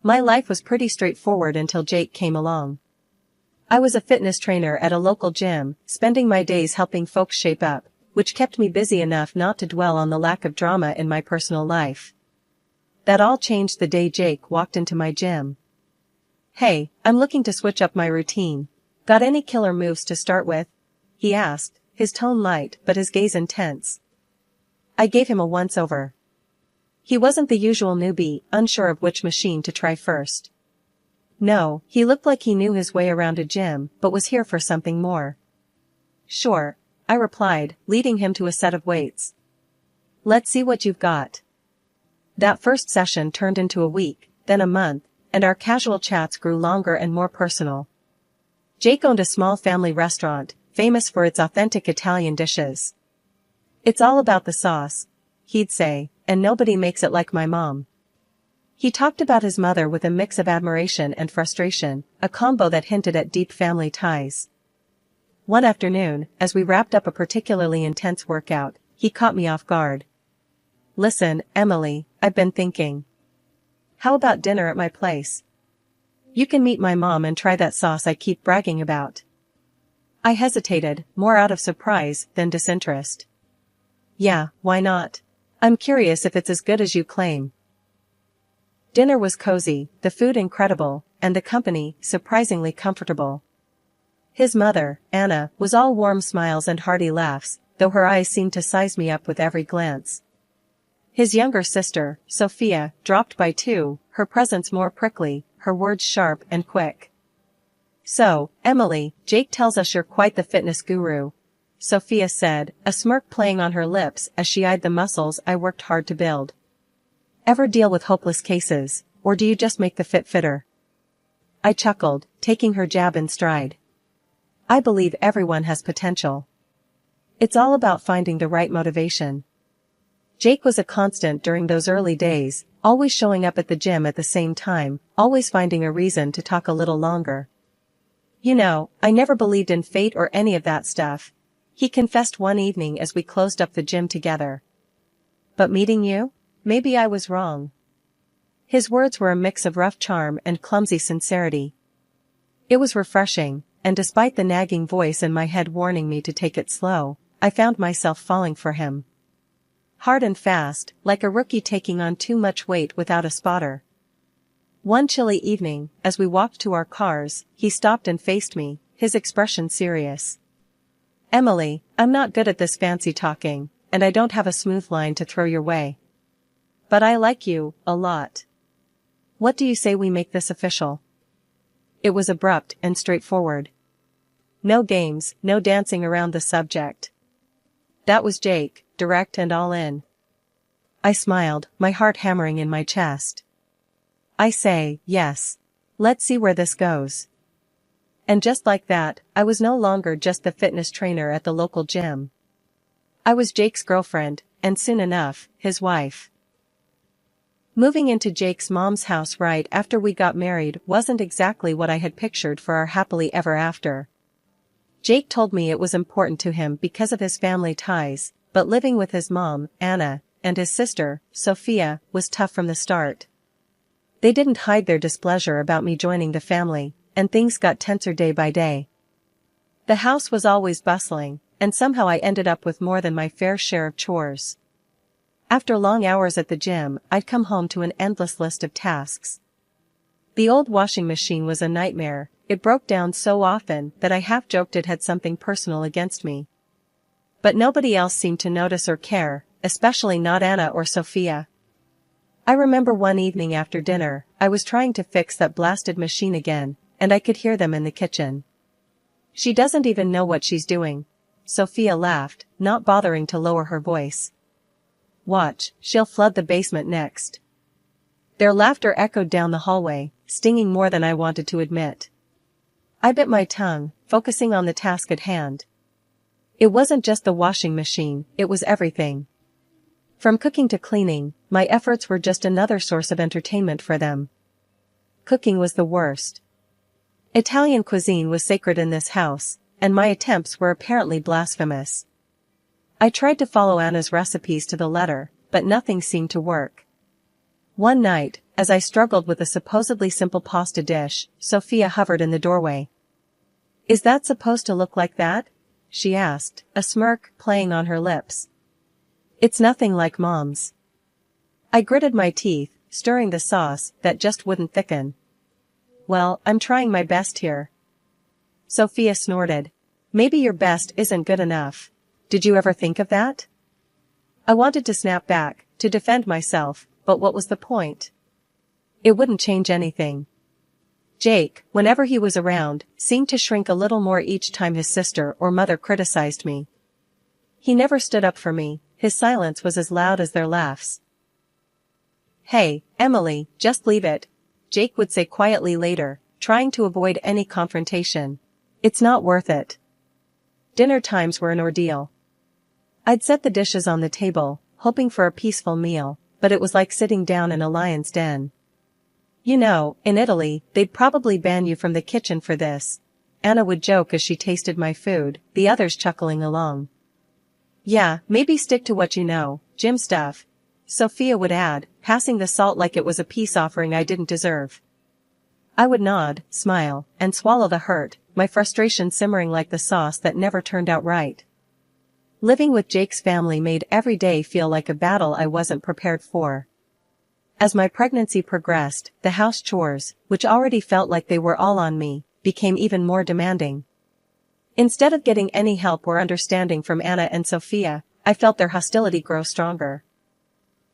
My life was pretty straightforward until Jake came along. I was a fitness trainer at a local gym, spending my days helping folks shape up, which kept me busy enough not to dwell on the lack of drama in my personal life. That all changed the day Jake walked into my gym. "Hey, I'm looking to switch up my routine. Got any killer moves to start with?" he asked, his tone light but his gaze intense. I gave him a once-over. He wasn't the usual newbie, unsure of which machine to try first. No, he looked like he knew his way around a gym, but was here for something more. "Sure," I replied, leading him to a set of weights. "Let's see what you've got." That first session turned into a week, then a month, and our casual chats grew longer and more personal. Jake owned a small family restaurant, famous for its authentic Italian dishes. "It's all about the sauce," he'd say, "and nobody makes it like my mom." He talked about his mother with a mix of admiration and frustration, a combo that hinted at deep family ties. One afternoon, as we wrapped up a particularly intense workout, he caught me off guard. "Listen, Emily, I've been thinking. How about dinner at my place? You can meet my mom and try that sauce I keep bragging about." I hesitated, more out of surprise than disinterest. "Yeah, why not? I'm curious if it's as good as you claim." Dinner was cozy, the food incredible, and the company surprisingly comfortable. His mother, Anna, was all warm smiles and hearty laughs, though her eyes seemed to size me up with every glance. His younger sister, Sophia, dropped by too, her presence more prickly, her words sharp and quick. "So, Emily, Jake tells us you're quite the fitness guru," Sophia said, a smirk playing on her lips as she eyed the muscles I worked hard to build. "Ever deal with hopeless cases, or do you just make the fit fitter?" I chuckled, taking her jab in stride. "I believe everyone has potential. It's all about finding the right motivation." Jake was a constant during those early days, always showing up at the gym at the same time, always finding a reason to talk a little longer. "You know, I never believed in fate or any of that stuff," he confessed one evening as we closed up the gym together. "But meeting you? Maybe I was wrong." His words were a mix of rough charm and clumsy sincerity. It was refreshing, and despite the nagging voice in my head warning me to take it slow, I found myself falling for him. Hard and fast, like a rookie taking on too much weight without a spotter. One chilly evening, as we walked to our cars, he stopped and faced me, his expression serious. "Emily, I'm not good at this fancy talking, and I don't have a smooth line to throw your way. But I like you, a lot. What do you say we make this official?" It was abrupt and straightforward. No games, no dancing around the subject. That was Jake, direct and all in. I smiled, my heart hammering in my chest. "I say, yes. Let's see where this goes." And just like that, I was no longer just the fitness trainer at the local gym. I was Jake's girlfriend, and soon enough, his wife. Moving into Jake's mom's house right after we got married wasn't exactly what I had pictured for our happily ever after. Jake told me it was important to him because of his family ties, but living with his mom, Anna, and his sister, Sophia, was tough from the start. They didn't hide their displeasure about me joining the family, and things got tenser day by day. The house was always bustling, and somehow I ended up with more than my fair share of chores. After long hours at the gym, I'd come home to an endless list of tasks. The old washing machine was a nightmare. It broke down so often that I half joked it had something personal against me. But nobody else seemed to notice or care, especially not Anna or Sophia. I remember one evening after dinner, I was trying to fix that blasted machine again, and I could hear them in the kitchen. "She doesn't even know what she's doing," Sophia laughed, not bothering to lower her voice. "Watch, she'll flood the basement next." Their laughter echoed down the hallway, stinging more than I wanted to admit. I bit my tongue, focusing on the task at hand. It wasn't just the washing machine, it was everything. From cooking to cleaning, my efforts were just another source of entertainment for them. Cooking was the worst. Italian cuisine was sacred in this house, and my attempts were apparently blasphemous. I tried to follow Anna's recipes to the letter, but nothing seemed to work. One night, as I struggled with a supposedly simple pasta dish, Sophia hovered in the doorway. "Is that supposed to look like that?" she asked, a smirk playing on her lips. "It's nothing like Mom's." I gritted my teeth, stirring the sauce that just wouldn't thicken. "Well, I'm trying my best here." Sophia snorted. "Maybe your best isn't good enough. Did you ever think of that?" I wanted to snap back, to defend myself, but what was the point? It wouldn't change anything. Jake, whenever he was around, seemed to shrink a little more each time his sister or mother criticized me. He never stood up for me, his silence was as loud as their laughs. "Hey, Emily, just leave it," Jake would say quietly later, trying to avoid any confrontation. "It's not worth it." Dinner times were an ordeal. I'd set the dishes on the table, hoping for a peaceful meal, but it was like sitting down in a lion's den. "You know, in Italy, they'd probably ban you from the kitchen for this," Anna would joke as she tasted my food, the others chuckling along. "Yeah, maybe stick to what you know, gym stuff," Sophia would add, passing the salt like it was a peace offering I didn't deserve. I would nod, smile, and swallow the hurt, my frustration simmering like the sauce that never turned out right. Living with Jake's family made every day feel like a battle I wasn't prepared for. As my pregnancy progressed, the house chores, which already felt like they were all on me, became even more demanding. Instead of getting any help or understanding from Anna and Sophia, I felt their hostility grow stronger.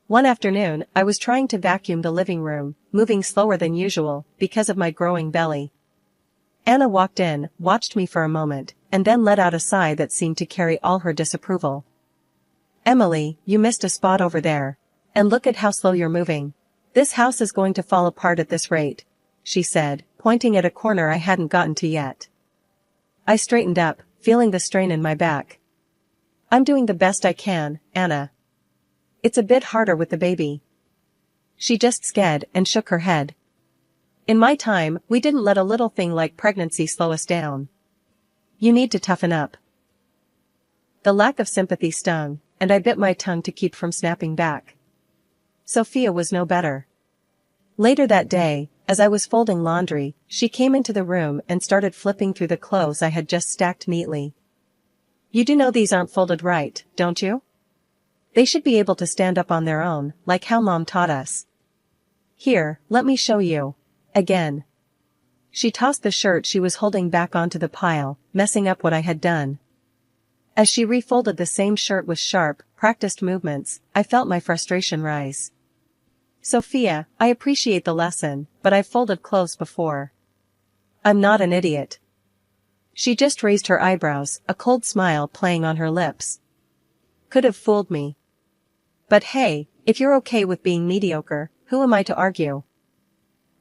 One afternoon, I was trying to vacuum the living room, moving slower than usual, because of my growing belly. Anna walked in, watched me for a moment, and then let out a sigh that seemed to carry all her disapproval. "Emily, you missed a spot over there. And look at how slow you're moving. This house is going to fall apart at this rate," she said, pointing at a corner I hadn't gotten to yet. I straightened up, feeling the strain in my back. "I'm doing the best I can, Anna. It's a bit harder with the baby." She just sked and shook her head. "In my time, we didn't let a little thing like pregnancy slow us down. You need to toughen up." The lack of sympathy stung, and I bit my tongue to keep from snapping back. Sophia was no better. Later that day, as I was folding laundry, she came into the room and started flipping through the clothes I had just stacked neatly. "You do know these aren't folded right, don't you? They should be able to stand up on their own, like how Mom taught us. Here, let me show you. Again." She tossed the shirt she was holding back onto the pile, messing up what I had done. As she refolded the same shirt with sharp, practiced movements, I felt my frustration rise. "Sophia, I appreciate the lesson, but I've folded clothes before. I'm not an idiot." She just raised her eyebrows, a cold smile playing on her lips. Could have fooled me. But hey, if you're okay with being mediocre, who am I to argue?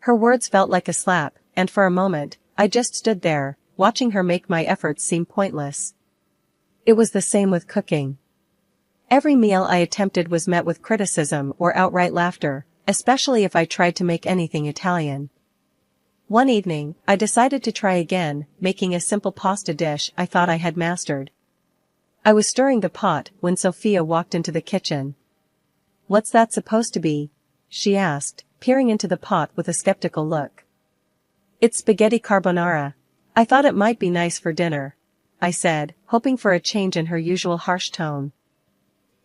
Her words felt like a slap, and for a moment, I just stood there, watching her make my efforts seem pointless. It was the same with cooking. Every meal I attempted was met with criticism or outright laughter, especially if I tried to make anything Italian. One evening, I decided to try again, making a simple pasta dish I thought I had mastered. I was stirring the pot when Sophia walked into the kitchen. "What's that supposed to be?" she asked, peering into the pot with a skeptical look. "It's spaghetti carbonara. I thought it might be nice for dinner," I said, hoping for a change in her usual harsh tone.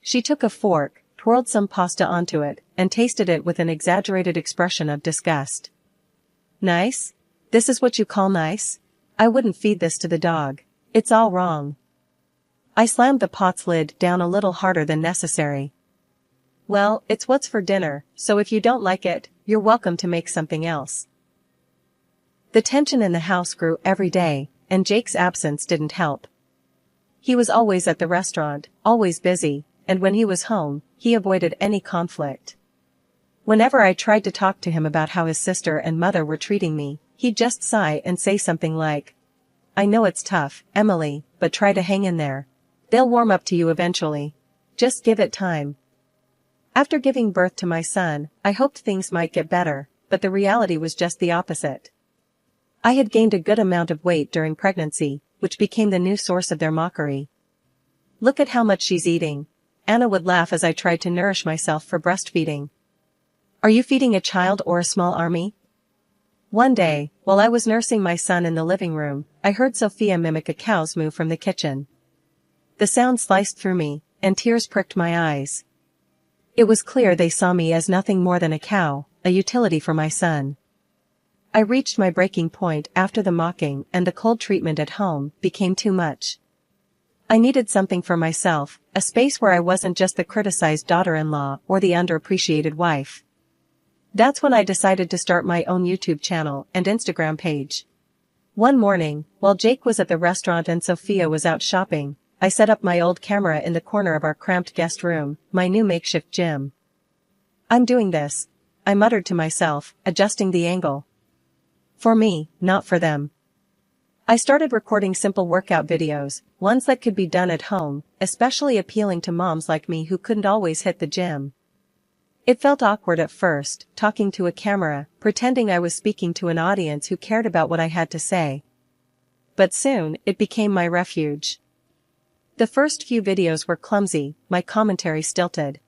She took a fork, twirled some pasta onto it, and tasted it with an exaggerated expression of disgust. "Nice? This is what you call nice? I wouldn't feed this to the dog. It's all wrong." I slammed the pot's lid down a little harder than necessary. "Well, it's what's for dinner, so if you don't like it, you're welcome to make something else." The tension in the house grew every day, and Jake's absence didn't help. He was always at the restaurant, always busy, and when he was home, he avoided any conflict. Whenever I tried to talk to him about how his sister and mother were treating me, he'd just sigh and say something like, "I know it's tough, Emily, but try to hang in there. They'll warm up to you eventually. Just give it time." After giving birth to my son, I hoped things might get better, but the reality was just the opposite. I had gained a good amount of weight during pregnancy, which became the new source of their mockery. "Look at how much she's eating," Anna would laugh as I tried to nourish myself for breastfeeding. Are you feeding a child or a small army? One day, while I was nursing my son in the living room, I heard Sophia mimic a cow's moo from the kitchen. The sound sliced through me, and tears pricked my eyes. It was clear they saw me as nothing more than a cow, a utility for my son. I reached my breaking point after the mocking, and the cold treatment at home became too much. I needed something for myself, a space where I wasn't just the criticized daughter-in-law or the underappreciated wife. That's when I decided to start my own YouTube channel and Instagram page. One morning, while Jake was at the restaurant and Sophia was out shopping, I set up my old camera in the corner of our cramped guest room, my new makeshift gym. I'm doing this, I muttered to myself, adjusting the angle. For me, not for them. I started recording simple workout videos, ones that could be done at home, especially appealing to moms like me who couldn't always hit the gym. It felt awkward at first, talking to a camera, pretending I was speaking to an audience who cared about what I had to say. But soon, it became my refuge. The first few videos were clumsy, my commentary stilted.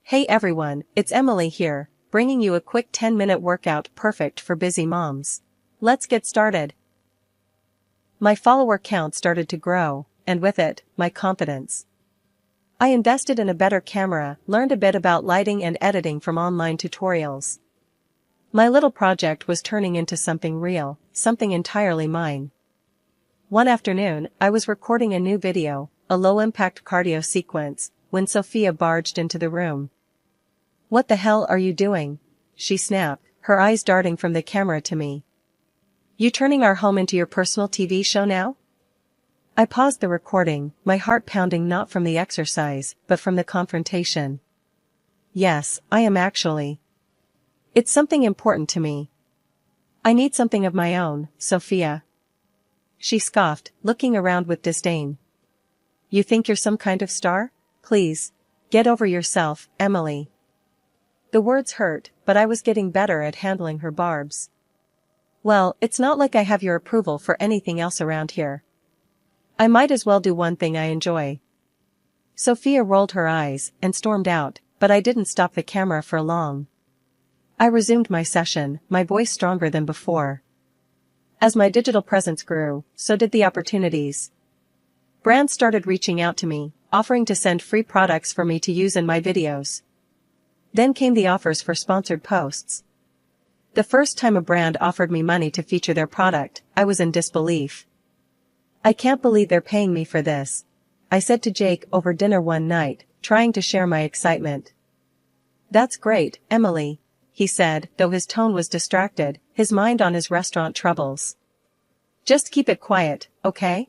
Hey everyone, it's Emily here, bringing you a quick 10-minute workout perfect for busy moms. Let's get started. My follower count started to grow, and with it, my confidence. I invested in a better camera, learned a bit about lighting and editing from online tutorials. My little project was turning into something real, something entirely mine. One afternoon, I was recording a new video, a low-impact cardio sequence, when Sophia barged into the room. "What the hell are you doing?" she snapped, her eyes darting from the camera to me. "You turning our home into your personal TV show now?" I paused the recording, my heart pounding not from the exercise, but from the confrontation. Yes, I am actually. It's something important to me. I need something of my own, Sophia. She scoffed, looking around with disdain. You think you're some kind of star? Please, get over yourself, Emily. The words hurt, but I was getting better at handling her barbs. Well, it's not like I have your approval for anything else around here. I might as well do one thing I enjoy. Sophia rolled her eyes and stormed out, but I didn't stop the camera for long. I resumed my session, my voice stronger than before. As my digital presence grew, so did the opportunities. Brands started reaching out to me, offering to send free products for me to use in my videos. Then came the offers for sponsored posts. The first time a brand offered me money to feature their product, I was in disbelief. I can't believe they're paying me for this, I said to Jake over dinner one night, trying to share my excitement. That's great, Emily, he said, though his tone was distracted, his mind on his restaurant troubles. Just keep it quiet, okay?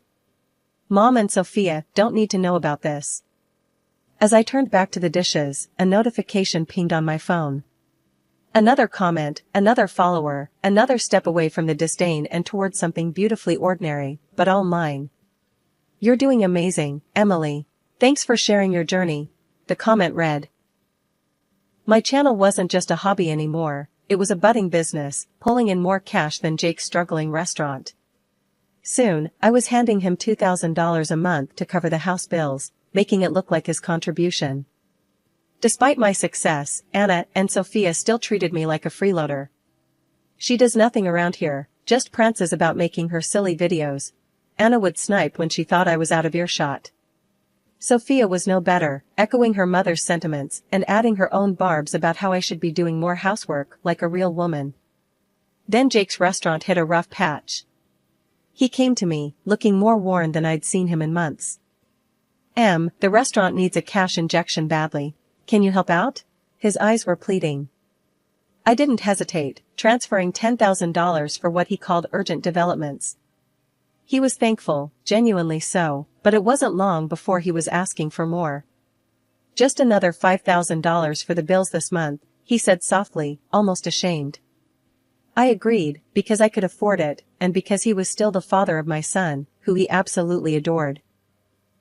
Mom and Sophia don't need to know about this. As I turned back to the dishes, a notification pinged on my phone. Another comment, another follower, another step away from the disdain and towards something beautifully ordinary, but all mine. You're doing amazing, Emily. Thanks for sharing your journey, the comment read. My channel wasn't just a hobby anymore, it was a budding business, pulling in more cash than Jake's struggling restaurant. Soon, I was handing him $2,000 a month to cover the house bills, making it look like his contribution. Despite my success, Anna and Sophia still treated me like a freeloader. She does nothing around here, just prances about making her silly videos. Anna would snipe when she thought I was out of earshot. Sophia was no better, echoing her mother's sentiments and adding her own barbs about how I should be doing more housework like a real woman. Then Jake's restaurant hit a rough patch. He came to me, looking more worn than I'd seen him in months. The restaurant needs a cash injection badly. Can you help out? His eyes were pleading. I didn't hesitate, transferring $10,000 for what he called urgent developments. He was thankful, genuinely so, but it wasn't long before he was asking for more. Just another $5,000 for the bills this month, he said softly, almost ashamed. I agreed, because I could afford it, and because he was still the father of my son, who he absolutely adored.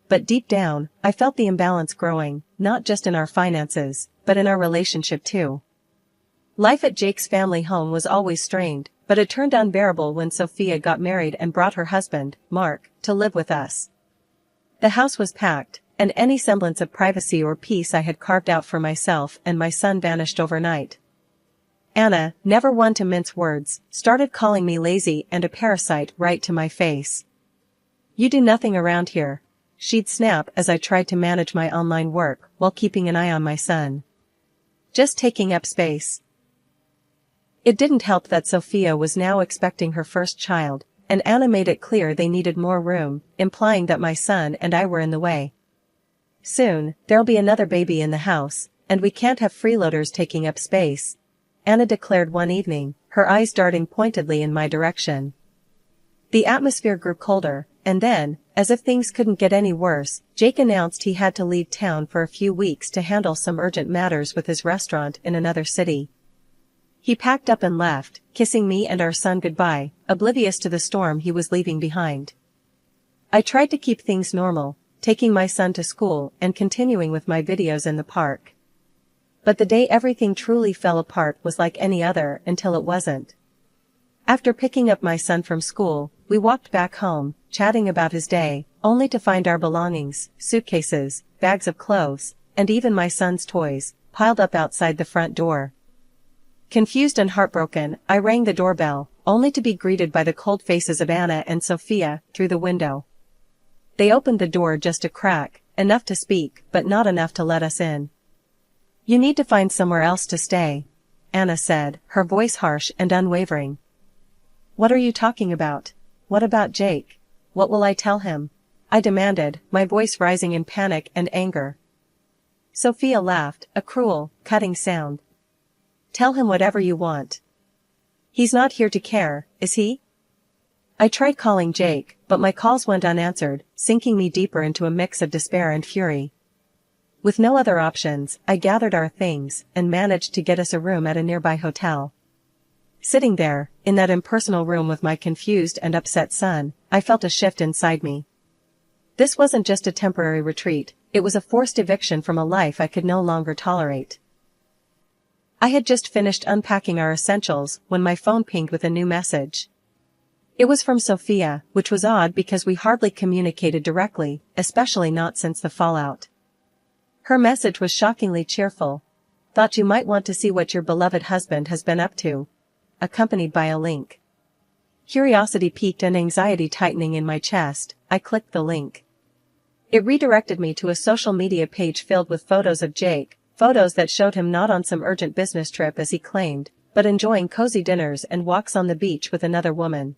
But deep down, I felt the imbalance growing, not just in our finances, but in our relationship too. Life at Jake's family home was always strained, but it turned unbearable when Sophia got married and brought her husband, Mark, to live with us. The house was packed, and any semblance of privacy or peace I had carved out for myself and my son vanished overnight. Anna, never one to mince words, started calling me lazy and a parasite right to my face. "You do nothing around here," she'd snap as I tried to manage my online work while keeping an eye on my son. "Just taking up space." It didn't help that Sophia was now expecting her first child, and Anna made it clear they needed more room, implying that my son and I were in the way. "Soon, there'll be another baby in the house, and we can't have freeloaders taking up space," Anna declared one evening, her eyes darting pointedly in my direction. The atmosphere grew colder, and then, as if things couldn't get any worse, Jake announced he had to leave town for a few weeks to handle some urgent matters with his restaurant in another city. He packed up and left, kissing me and our son goodbye, oblivious to the storm he was leaving behind. I tried to keep things normal, taking my son to school and continuing with my videos in the park. But the day everything truly fell apart was like any other until it wasn't. After picking up my son from school, we walked back home, chatting about his day, only to find our belongings, suitcases, bags of clothes, and even my son's toys, piled up outside the front door. Confused and heartbroken, I rang the doorbell, only to be greeted by the cold faces of Anna and Sophia through the window. They opened the door just a crack, enough to speak, but not enough to let us in. "You need to find somewhere else to stay," Anna said, her voice harsh and unwavering. "What are you talking about? What about Jake? What will I tell him?" I demanded, my voice rising in panic and anger. Sophia laughed, a cruel, cutting sound. "Tell him whatever you want. He's not here to care, is he?" I tried calling Jake, but my calls went unanswered, sinking me deeper into a mix of despair and fury. With no other options, I gathered our things and managed to get us a room at a nearby hotel. Sitting there, in that impersonal room with my confused and upset son, I felt a shift inside me. This wasn't just a temporary retreat, it was a forced eviction from a life I could no longer tolerate. I had just finished unpacking our essentials when my phone pinged with a new message. It was from Sophia, which was odd because we hardly communicated directly, especially not since the fallout. Her message was shockingly cheerful. "Thought you might want to see what your beloved husband has been up to," accompanied by a link. Curiosity piqued and anxiety tightening in my chest, I clicked the link. It redirected me to a social media page filled with photos of Jake, photos that showed him not on some urgent business trip as he claimed, but enjoying cozy dinners and walks on the beach with another woman.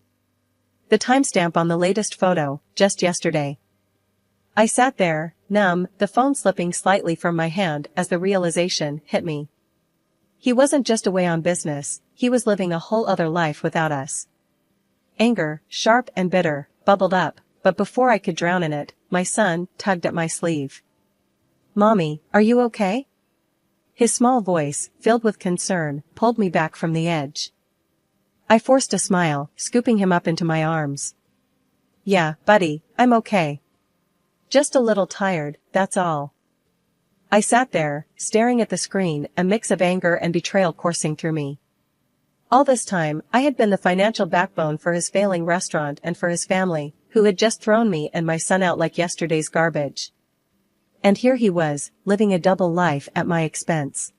The timestamp on the latest photo, just yesterday. I sat there, numb, the phone slipping slightly from my hand as the realization hit me. He wasn't just away on business, he was living a whole other life without us. Anger, sharp and bitter, bubbled up, but before I could drown in it, my son tugged at my sleeve. "Mommy, are you okay?" His small voice, filled with concern, pulled me back from the edge. I forced a smile, scooping him up into my arms. "Yeah, buddy, I'm okay. Just a little tired, that's all." I sat there, staring at the screen, a mix of anger and betrayal coursing through me. All this time, I had been the financial backbone for his failing restaurant and for his family, who had just thrown me and my son out like yesterday's garbage. And here he was, living a double life at my expense.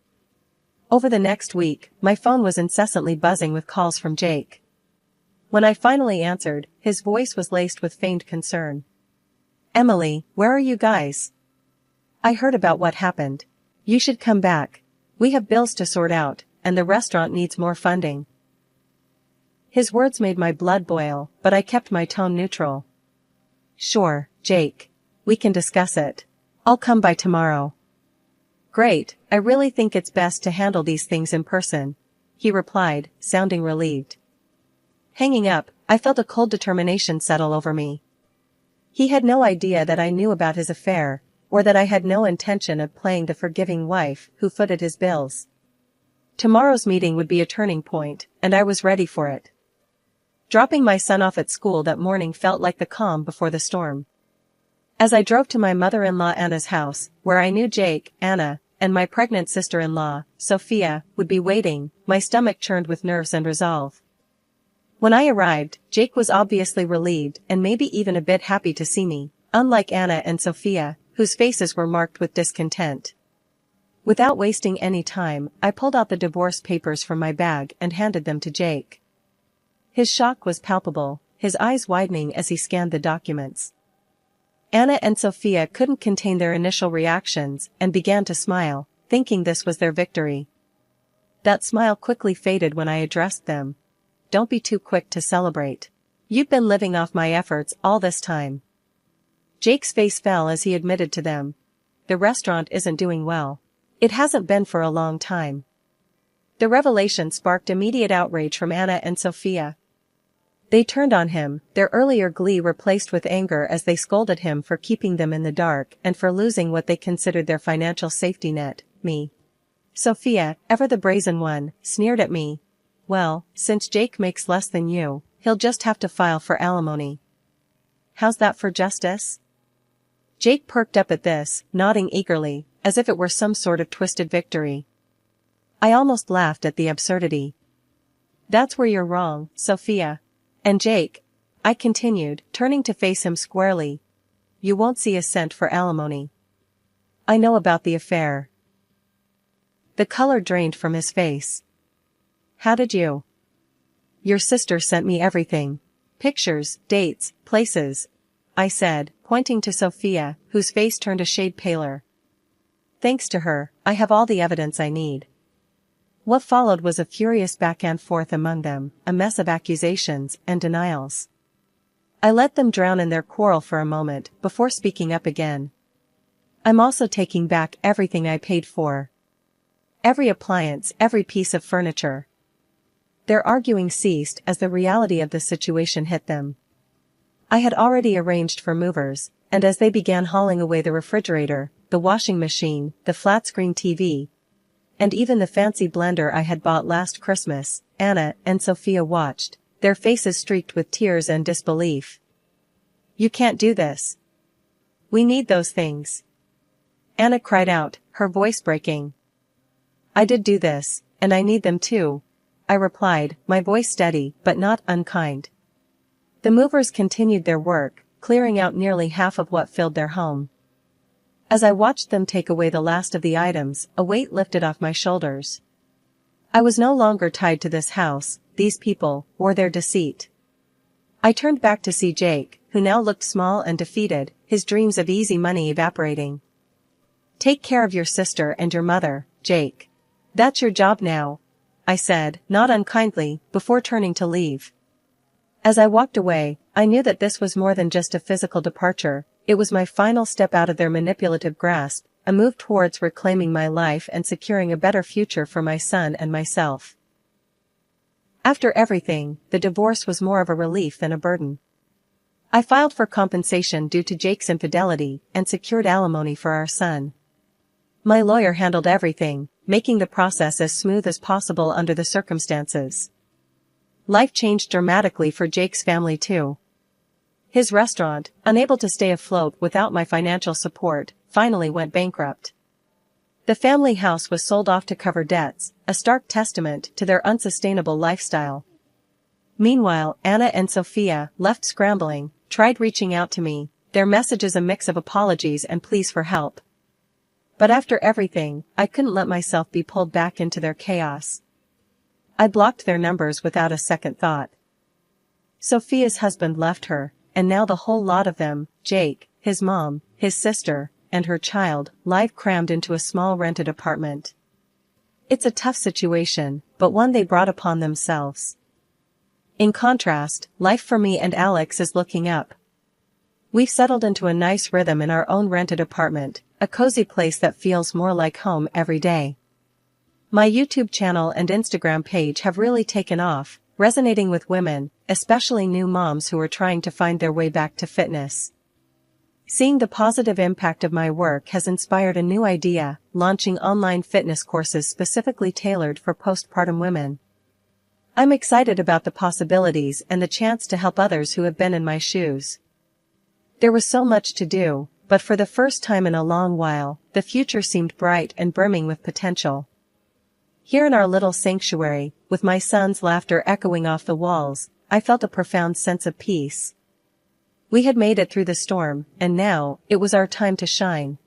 Over the next week, my phone was incessantly buzzing with calls from Jake. When I finally answered, his voice was laced with feigned concern. "Emily, where are you guys? I heard about what happened. You should come back. We have bills to sort out, and the restaurant needs more funding." His words made my blood boil, but I kept my tone neutral. "Sure, Jake. We can discuss it. I'll come by tomorrow." "Great, I really think it's best to handle these things in person," he replied, sounding relieved. Hanging up, I felt a cold determination settle over me. He had no idea that I knew about his affair, or that I had no intention of playing the forgiving wife who footed his bills. Tomorrow's meeting would be a turning point, and I was ready for it. Dropping my son off at school that morning felt like the calm before the storm. As I drove to my mother-in-law Anna's house, where I knew Jake, Anna, and my pregnant sister-in-law, Sophia, would be waiting, my stomach churned with nerves and resolve. When I arrived, Jake was obviously relieved and maybe even a bit happy to see me, unlike Anna and Sophia, whose faces were marked with discontent. Without wasting any time, I pulled out the divorce papers from my bag and handed them to Jake. His shock was palpable, his eyes widening as he scanned the documents. Anna and Sophia couldn't contain their initial reactions and began to smile, thinking this was their victory. That smile quickly faded when I addressed them. Don't be too quick to celebrate. You've been living off my efforts all this time. Jake's face fell as he admitted to them. The restaurant isn't doing well. It hasn't been for a long time. The revelation sparked immediate outrage from Anna and Sophia. They turned on him, their earlier glee replaced with anger as they scolded him for keeping them in the dark and for losing what they considered their financial safety net, me. Sophia, ever the brazen one, sneered at me. Well, since Jake makes less than you, he'll just have to file for alimony. How's that for justice? Jake perked up at this, nodding eagerly, as if it were some sort of twisted victory. I almost laughed at the absurdity. That's where you're wrong, Sophia. And Jake, I continued, turning to face him squarely. You won't see a cent for alimony. I know about the affair. The color drained from his face. How did you? Your sister sent me everything. Pictures, dates, places, I said, pointing to Sophia, whose face turned a shade paler. Thanks to her, I have all the evidence I need. What followed was a furious back and forth among them, a mess of accusations and denials. I let them drown in their quarrel for a moment before speaking up again. I'm also taking back everything I paid for. Every appliance, every piece of furniture. Their arguing ceased as the reality of the situation hit them. I had already arranged for movers, and as they began hauling away the refrigerator, the washing machine, the flat-screen TV, and even the fancy blender I had bought last Christmas, Anna and Sophia watched, their faces streaked with tears and disbelief. You can't do this. We need those things. Anna cried out, her voice breaking. I did do this, and I need them too, I replied, my voice steady but not unkind. The movers continued their work, clearing out nearly half of what filled their home. As I watched them take away the last of the items, a weight lifted off my shoulders. I was no longer tied to this house, these people, or their deceit. I turned back to see Jake, who now looked small and defeated, his dreams of easy money evaporating. Take care of your sister and your mother, Jake. That's your job now, I said, not unkindly, before turning to leave. As I walked away, I knew that this was more than just a physical departure, it was my final step out of their manipulative grasp, a move towards reclaiming my life and securing a better future for my son and myself. After everything, the divorce was more of a relief than a burden. I filed for compensation due to Jake's infidelity and secured alimony for our son. My lawyer handled everything, making the process as smooth as possible under the circumstances. Life changed dramatically for Jake's family too. His restaurant, unable to stay afloat without my financial support, finally went bankrupt. The family house was sold off to cover debts, a stark testament to their unsustainable lifestyle. Meanwhile, Anna and Sophia, left scrambling, tried reaching out to me, their messages a mix of apologies and pleas for help. But after everything, I couldn't let myself be pulled back into their chaos. I blocked their numbers without a second thought. Sophia's husband left her, and now the whole lot of them, Jake, his mom, his sister, and her child, live crammed into a small rented apartment. It's a tough situation, but one they brought upon themselves. In contrast, life for me and Alex is looking up. We've settled into a nice rhythm in our own rented apartment, a cozy place that feels more like home every day. My YouTube channel and Instagram page have really taken off, resonating with women, especially new moms who are trying to find their way back to fitness. Seeing the positive impact of my work has inspired a new idea, launching online fitness courses specifically tailored for postpartum women. I'm excited about the possibilities and the chance to help others who have been in my shoes. There was so much to do, but for the first time in a long while, the future seemed bright and brimming with potential. Here in our little sanctuary, with my son's laughter echoing off the walls, I felt a profound sense of peace. We had made it through the storm, and now, it was our time to shine.